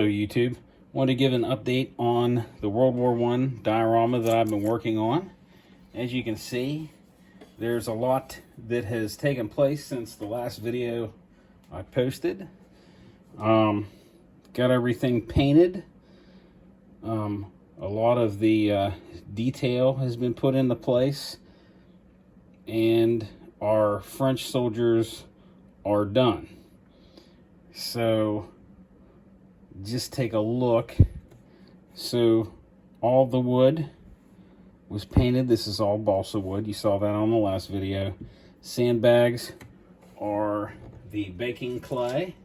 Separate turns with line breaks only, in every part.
Hello YouTube. Want to give an update on the WW1 diorama that I've been working on. As you can see, there's a lot that has taken place since the last video I posted. Got everything painted. A lot of the detail has been put into place, and our French soldiers are done. So just take a look. So all the wood was painted. This is all balsa wood. You saw that on the last video. Sandbags are the baking clay,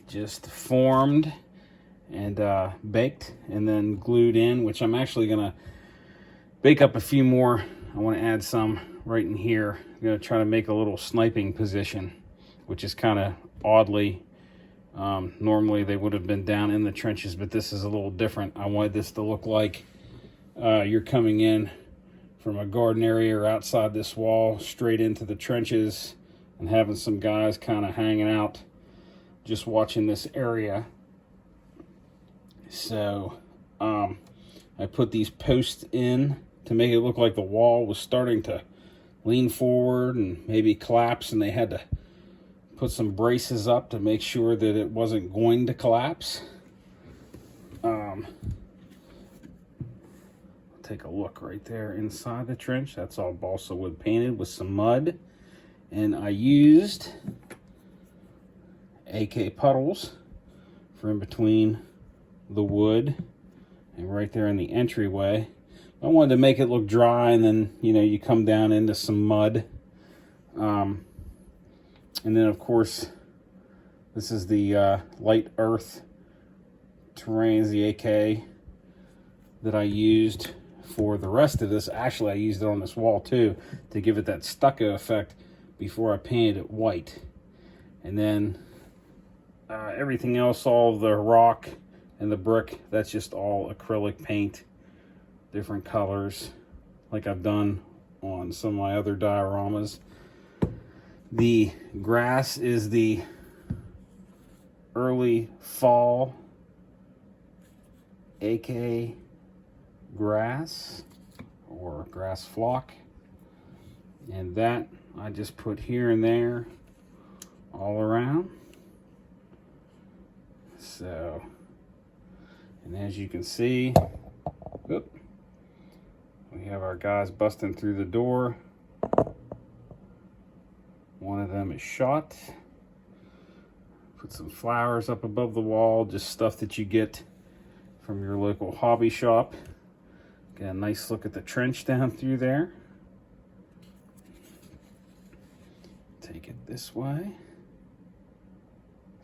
just formed and baked and then glued in, which I'm actually gonna bake up a few more. I want to add some right in here. I'm gonna try to make a little sniping position, which is kind of oddly, normally they would have been down in the trenches, but this is a little different. I wanted this to look like you're coming in from a garden area or outside this wall straight into the trenches, and having some guys kind of hanging out just watching this area. So I put these posts in to make it look like the wall was starting to lean forward and maybe collapse, and they had to put some braces up to make sure that it wasn't going to collapse. Take a look right there inside the trench. That's all balsa wood painted with some mud. And I used AK puddles for in between the wood and right there in the entryway. I wanted to make it look dry, and then, you know, you come down into some mud. And then, of course, this is the light earth terrain, the AK that I used for the rest of this. Actually, I used it on this wall too to give it that stucco effect before I painted it white. And then everything else, all the rock and the brick, that's just all acrylic paint, different colors, like I've done on some of my other dioramas. The grass is the early fall AK grass or grass flock, and that I just put here and there all around. So, and as you can see, we have our guys busting through the door. One of them is shot. Put some flowers up above the wall, just stuff that you get from your local hobby shop. Get a nice look at the trench down through there. Take it this way.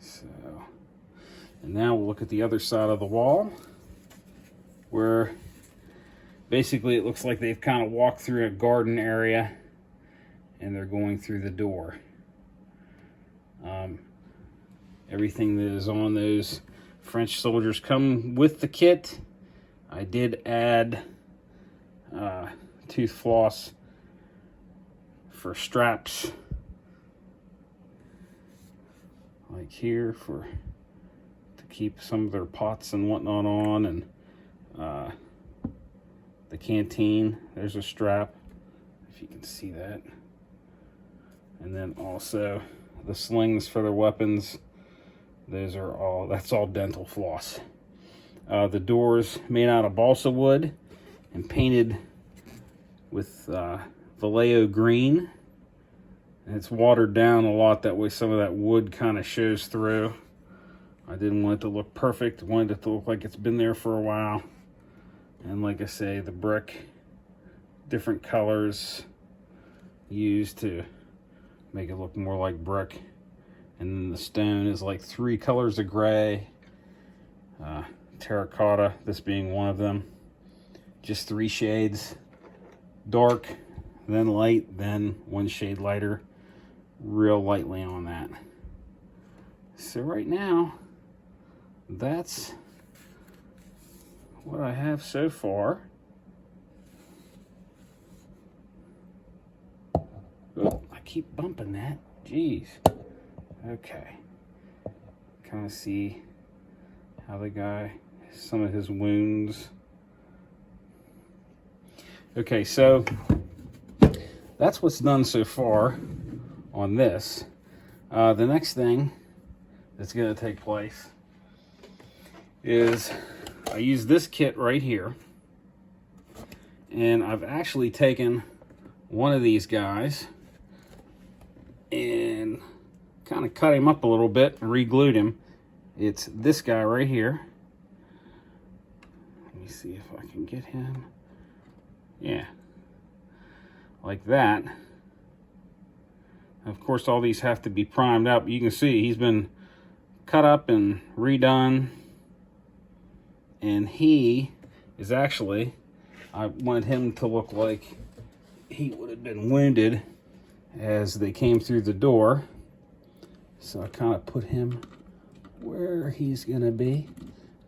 So, and now we'll look at the other side of the wall, where basically it looks like they've kind of walked through a garden area and they're going through the door. Everything that is on those French soldiers come with the kit. I did add tooth floss for straps, like here, to keep some of their pots and whatnot on, and the canteen, there's a strap, if you can see that. And then also the slings for their weapons. Those are all, that's all dental floss. The doors made out of balsa wood and painted with Vallejo green. And it's watered down a lot, that way some of that wood kind of shows through. I didn't want it to look perfect. I wanted it to look like it's been there for a while. And like I say, the brick, different colors used to make it look more like brick. And then the stone is like 3 colors of gray, terracotta, this being one of them. Just 3 shades, dark, then light, then 1 shade lighter, real lightly on that. So right now, that's what I have so far. Oh, I keep bumping that. Jeez. Okay. kind of see how the guy, some of his wounds. Okay, so that's what's done so far on this. The next thing that's going to take place is I use this kit right here, and I've actually taken one of these guys and kind of cut him up a little bit and re-glued him. It's this guy right here. Let me see if I can get him. Yeah, like that. Of course, all these have to be primed up. You can see he's been cut up and redone. And he is actually, I wanted him to look like he would have been wounded as they came through the door. So I kind of put him where he's going to be,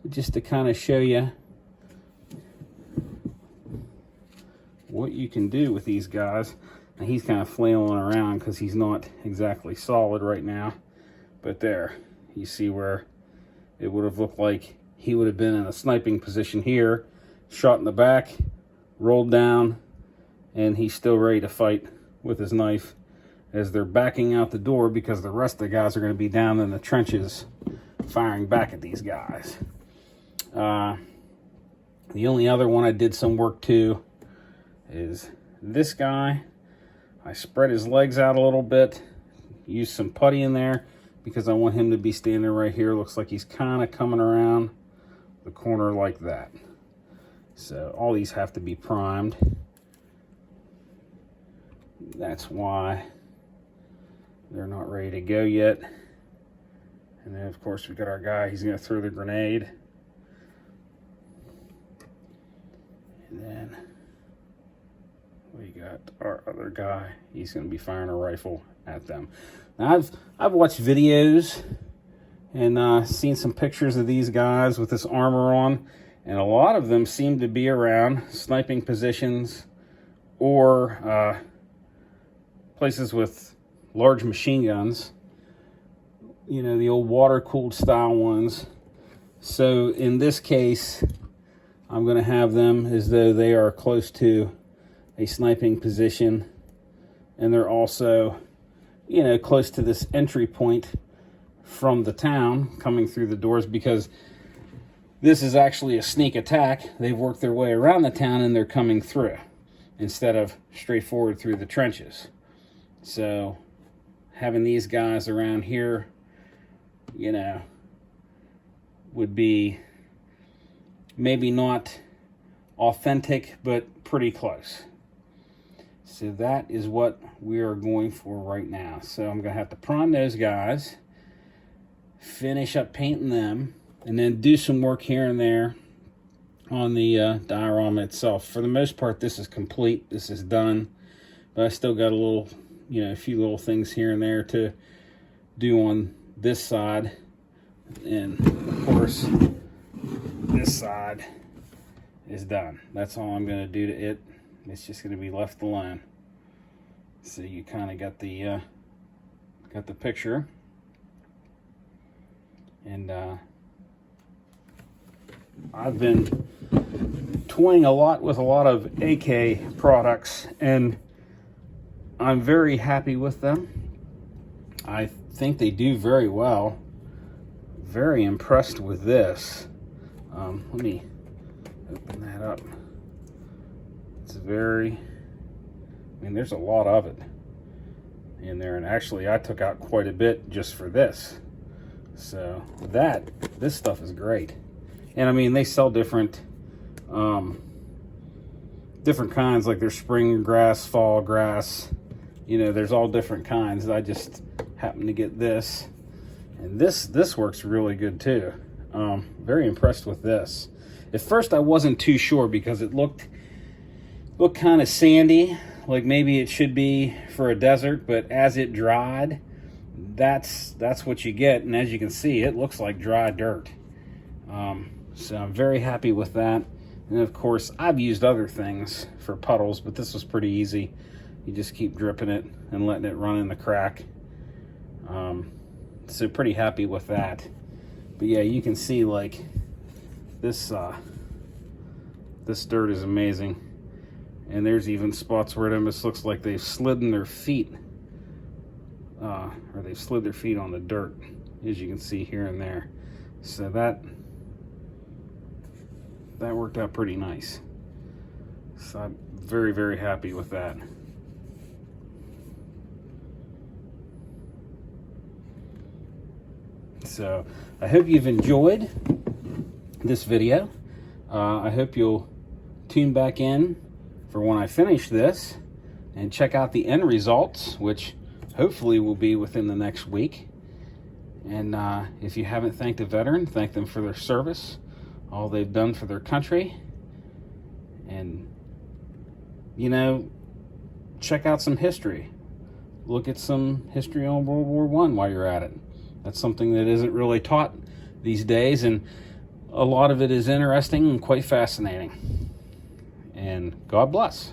just to kind of show you what you can do with these guys. And he's kind of flailing around because he's not exactly solid right now. But there, you see where it would have looked like he would have been in a sniping position here, shot in the back, rolled down, and he's still ready to fight with his knife as they're backing out the door, because the rest of the guys are going to be down in the trenches firing back at these guys. The only other one I did some work to is this guy. I spread his legs out a little bit, used some putty in there because I want him to be standing right here. Looks like he's kind of coming around the corner like that. So all these have to be primed. That's why they're not ready to go yet. And then of course we got our guy, he's gonna throw the grenade. And then we got our other guy, he's gonna be firing a rifle at them. Now I've watched videos and seen some pictures of these guys with this armor on, and a lot of them seem to be around sniping positions or places with large machine guns, you know, the old water-cooled style ones. So in this case, I'm going to have them as though they are close to a sniping position, and they're also, you know, close to this entry point from the town coming through the doors, because this is actually a sneak attack. They've worked their way around the town and they're coming through instead of straightforward through the trenches. So having these guys around here, you know, would be maybe not authentic, but pretty close. So that is what we are going for right now. So I'm going to have to prime those guys, finish up painting them, and then do some work here and there on the diorama itself. For the most part, this is complete. This is done. But I still got a little, you know, a few little things here and there to do on this side. And of course, this side is done. That's all I'm going to do to it. It's just going to be left alone. So you kind of got the picture. And I've been toying a lot with a lot of AK products, and I'm very happy with them. I think they do very well. Very impressed with this. Let me open that up. It's very, I mean, there's a lot of it in there, and actually I took out quite a bit just for this. So this stuff is great. And I mean, they sell different kinds, like there's spring grass, fall grass, you know, there's all different kinds. I just happen to get this, and this works really good too. Very impressed with this. At first I wasn't too sure because it looked kind of sandy, like maybe it should be for a desert, but as it dried, that's what you get. And as you can see, it looks like dry dirt. So I'm very happy with that. And of course, I've used other things for puddles, but this was pretty easy. You just keep dripping it and letting it run in the crack. So pretty happy with that. But yeah, you can see like this this dirt is amazing. And there's even spots where it almost looks like they've slidden their feet, or they've slid their feet on the dirt, as you can see here and there. So that worked out pretty nice. So I'm very, very happy with that. So I hope you've enjoyed this video. I hope you'll tune back in for when I finish this and check out the end results, which hopefully will be within the next week. And if you haven't thanked a veteran, thank them for their service, all they've done for their country. And, you know, check out some history. Look at some history on World War I while you're at it. That's something that isn't really taught these days, and a lot of it is interesting and quite fascinating. And God bless.